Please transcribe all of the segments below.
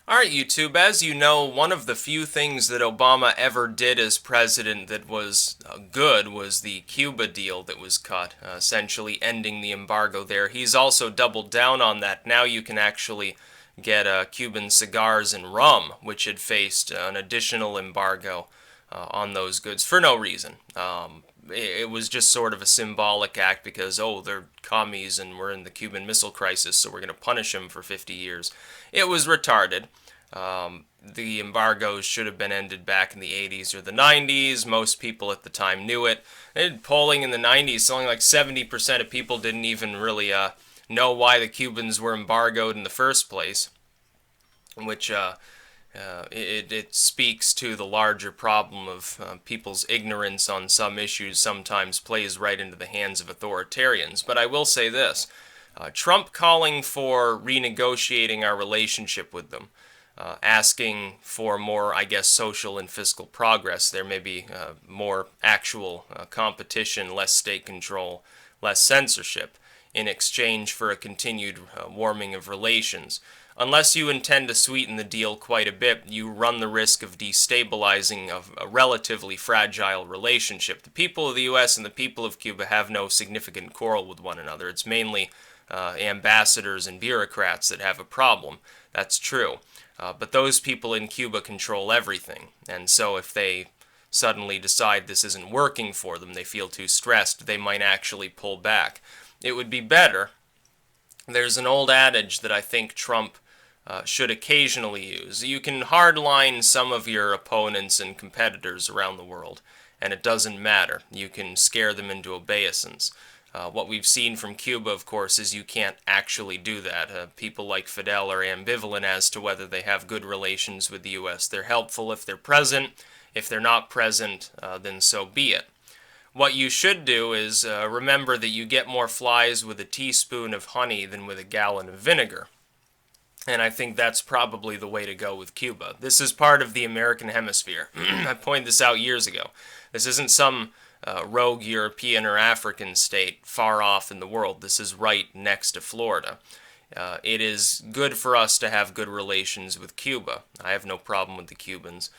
Alright, YouTube, as you know, one of the few things that Obama ever did as president that was good was the Cuba deal that was cut, essentially ending the embargo there. He's also doubled down on that. Now you can actually get Cuban cigars and rum, which had faced an additional embargo on those goods for no reason. It was just sort of a symbolic act because, oh, they're commies and we're in the Cuban Missile Crisis, so we're going to punish them for 50 years. It was retarded. The embargoes should have been ended back in the 80s or the 90s. Most people at the time knew it. Polling in the 90s, something like 70% of people didn't even really know why the Cubans were embargoed in the first place, which it speaks to the larger problem of people's ignorance on some issues sometimes plays right into the hands of authoritarians. But I will say this. Trump calling for renegotiating our relationship with them, asking for more, I guess, social and fiscal progress. There may be more actual competition, less state control, less censorship in exchange for a continued warming of relations. Unless you intend to sweeten the deal quite a bit, you run the risk of destabilizing a relatively fragile relationship. The people of the U.S. and the people of Cuba have no significant quarrel with one another. It's mainly ambassadors and bureaucrats that have a problem. That's true. But those people in Cuba control everything. And so if they suddenly decide this isn't working for them, they feel too stressed, they might actually pull back. It would be better. There's an old adage that I think Trump should occasionally use. You can hardline some of your opponents and competitors around the world, and it doesn't matter. You can scare them into obeisance. What we've seen from Cuba, of course, is you can't actually do that. People like Fidel are ambivalent as to whether they have good relations with the U.S. They're helpful if they're present. If they're not present, then so be it. What you should do is remember that you get more flies with a teaspoon of honey than with a gallon of vinegar. And I think that's probably the way to go with Cuba. This is part of the American hemisphere. I pointed this out years ago. This isn't some rogue European or African state far off in the world. This is right next to Florida. It is good for us to have good relations with Cuba. I have no problem with the Cubans.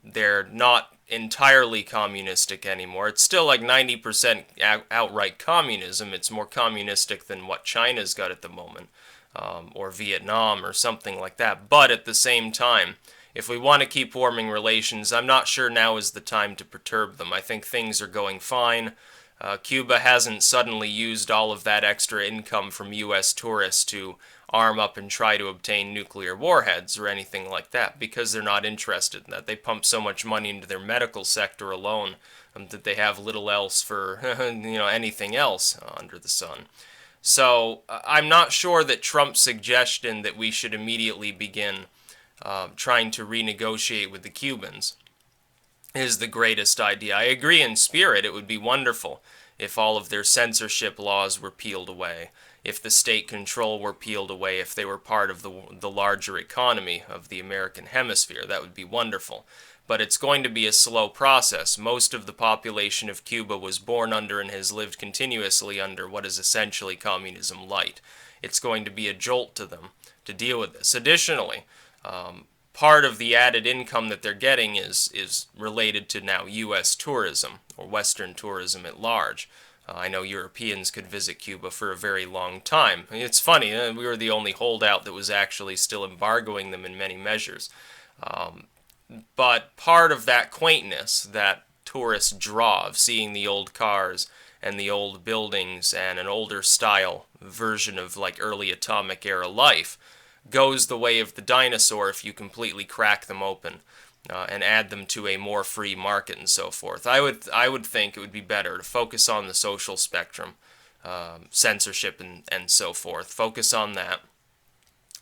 They're not entirely communistic anymore. It's still like 90% outright communism. It's more communistic than what China's got at the moment, or Vietnam or something like that. But at the same time, if we want to keep warming relations, I'm not sure now is the time to perturb them. I think things are going fine. Cuba hasn't suddenly used all of that extra income from U.S. tourists to arm up and try to obtain nuclear warheads or anything like that because they're not interested in that. They pump so much money into their medical sector alone that they have little else for anything else under the sun. So I'm not sure that Trump's suggestion that we should immediately begin trying to renegotiate with the Cubans is the greatest idea. I agree in spirit. It would be wonderful if all of their censorship laws were peeled away, if the state control were peeled away, if they were part of the larger economy of the American hemisphere. That would be wonderful. But it's going to be a slow process. Most of the population of Cuba was born under and has lived continuously under what is essentially communism light. It's going to be a jolt to them to deal with this. Additionally, part of the added income that they're getting is related to now U.S. tourism, or Western tourism at large. I know Europeans could visit Cuba for a very long time. It's funny, we were the only holdout that was actually still embargoing them in many measures. But part of that quaintness, that tourist draw of seeing the old cars and the old buildings and an older style version of like early atomic era life, goes the way of the dinosaur if you completely crack them open and add them to a more free market and so forth. I would think it would be better to focus on the social spectrum, censorship and so forth. Focus on that.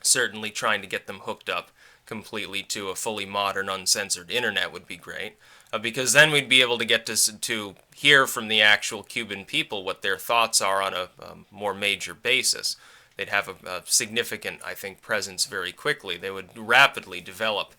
Certainly trying to get them hooked up completely to a fully modern, uncensored internet would be great, because then we'd be able to get to hear from the actual Cuban people what their thoughts are on a more major basis. They'd have a significant, I think, presence very quickly. They would rapidly develop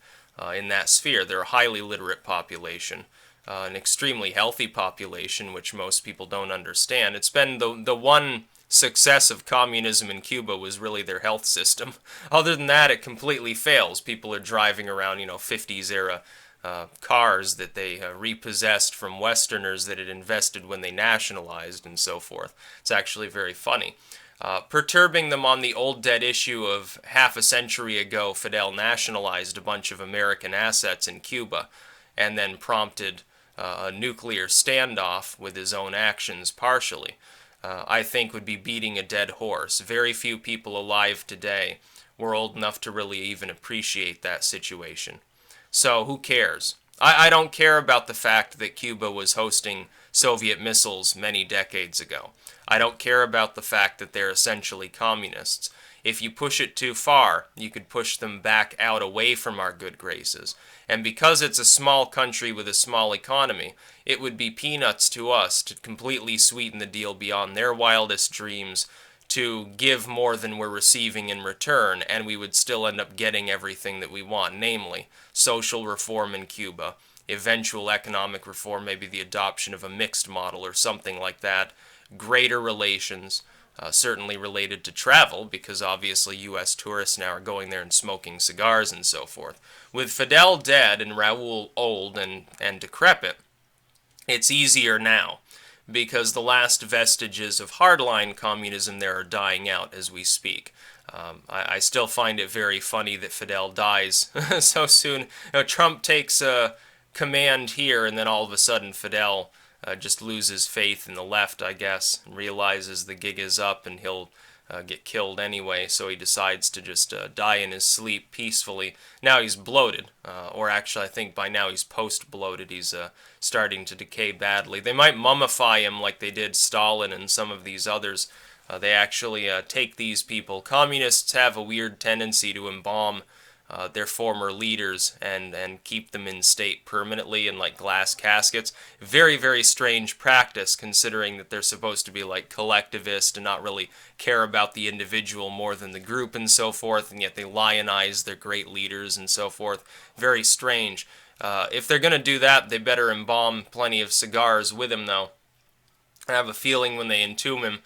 in that sphere. They're a highly literate population, an extremely healthy population, which most people don't understand. It's been the one success of communism in Cuba was really their health system. Other than that, it completely fails. People are driving around, 50s era cars that they repossessed from Westerners that had invested when they nationalized and so forth. It's actually very funny. Perturbing them on the old debt issue of half a century ago, Fidel nationalized a bunch of American assets in Cuba and then prompted a nuclear standoff with his own actions partially. I think would be beating a dead horse. Very few people alive today were old enough to really even appreciate that situation. So who cares? I don't care about the fact that Cuba was hosting Soviet missiles many decades ago. I don't care about the fact that they're essentially communists. If you push it too far, you could push them back out away from our good graces. And because it's a small country with a small economy, it would be peanuts to us to completely sweeten the deal beyond their wildest dreams, to give more than we're receiving in return, and we would still end up getting everything that we want, namely social reform in Cuba, eventual economic reform, maybe the adoption of a mixed model or something like that, greater relations, certainly related to travel, because obviously U.S. tourists now are going there and smoking cigars and so forth. With Fidel dead and Raul old and decrepit, it's easier now, because the last vestiges of hardline communism there are dying out as we speak. I still find it very funny that Fidel dies so soon. Trump takes command here, and then all of a sudden Fidel just loses faith in the left, I guess, and realizes the gig is up and he'll get killed anyway, so he decides to just die in his sleep peacefully. Now he's bloated, or actually I think by now he's post-bloated. He's starting to decay badly. They might mummify him like they did Stalin and some of these others. They actually take these people. Communists have a weird tendency to embalm their former leaders and keep them in state permanently in like glass caskets. Very, very strange practice, considering that they're supposed to be like collectivist and not really care about the individual more than the group and so forth, and yet they lionize their great leaders and so forth. Very strange. If they're going to do that, they better embalm plenty of cigars with him, though. I have a feeling when they entomb him,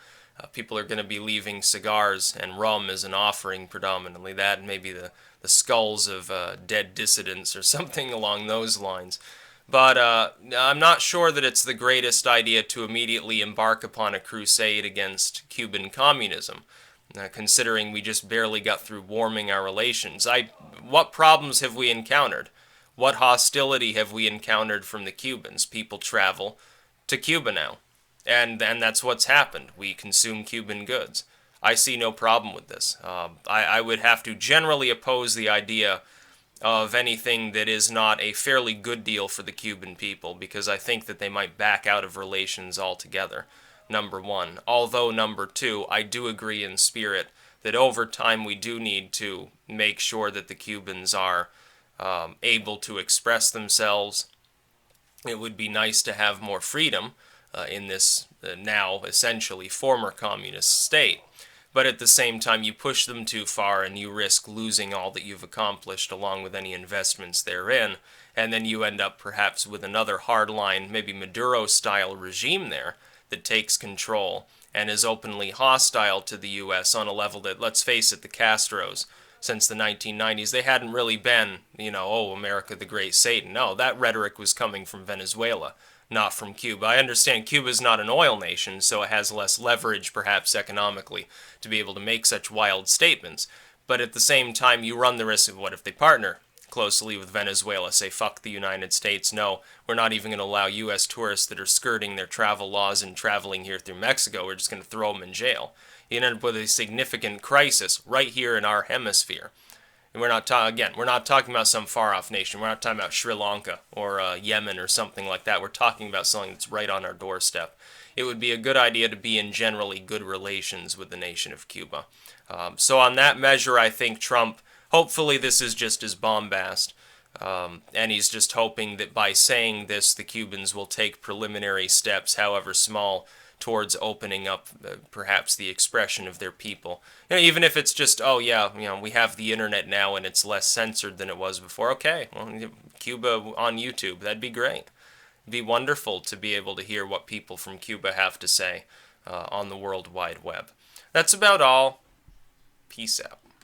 people are going to be leaving cigars and rum as an offering predominantly. That and maybe the skulls of dead dissidents or something along those lines. But I'm not sure that it's the greatest idea to immediately embark upon a crusade against Cuban communism, considering we just barely got through warming our relations. What problems have we encountered? What hostility have we encountered from the Cubans? People travel to Cuba now. And that's what's happened. We consume Cuban goods. I see no problem with this. I would have to generally oppose the idea of anything that is not a fairly good deal for the Cuban people, because I think that they might back out of relations altogether, number one. Although, number two, I do agree in spirit that over time we do need to make sure that the Cubans are able to express themselves. It would be nice to have more freedom in this now essentially former communist state. But at the same time, you push them too far and you risk losing all that you've accomplished along with any investments therein, and then you end up perhaps with another hardline, maybe Maduro-style regime there that takes control and is openly hostile to the U.S. on a level that, let's face it, the Castros, since the 1990s, they hadn't really been, oh, America the Great Satan. No, that rhetoric was coming from Venezuela, not from Cuba. I understand Cuba's not an oil nation, so it has less leverage, perhaps economically, to be able to make such wild statements. But at the same time, you run the risk of what if they partner closely with Venezuela, say, fuck the United States, no, we're not even going to allow U.S. tourists that are skirting their travel laws and traveling here through Mexico, we're just going to throw them in jail. You end up with a significant crisis right here in our hemisphere. And we're not talking about some far-off nation. We're not talking about Sri Lanka or Yemen or something like that. We're talking about something that's right on our doorstep. It would be a good idea to be in generally good relations with the nation of Cuba. So on that measure, I think Trump, hopefully this is just his bombast, and he's just hoping that by saying this, the Cubans will take preliminary steps, however small, towards opening up perhaps the expression of their people. Even if it's just, oh yeah, we have the internet now and it's less censored than it was before. Okay, well, Cuba on YouTube, that'd be great. It'd be wonderful to be able to hear what people from Cuba have to say. on the World Wide Web. That's about all. Peace out.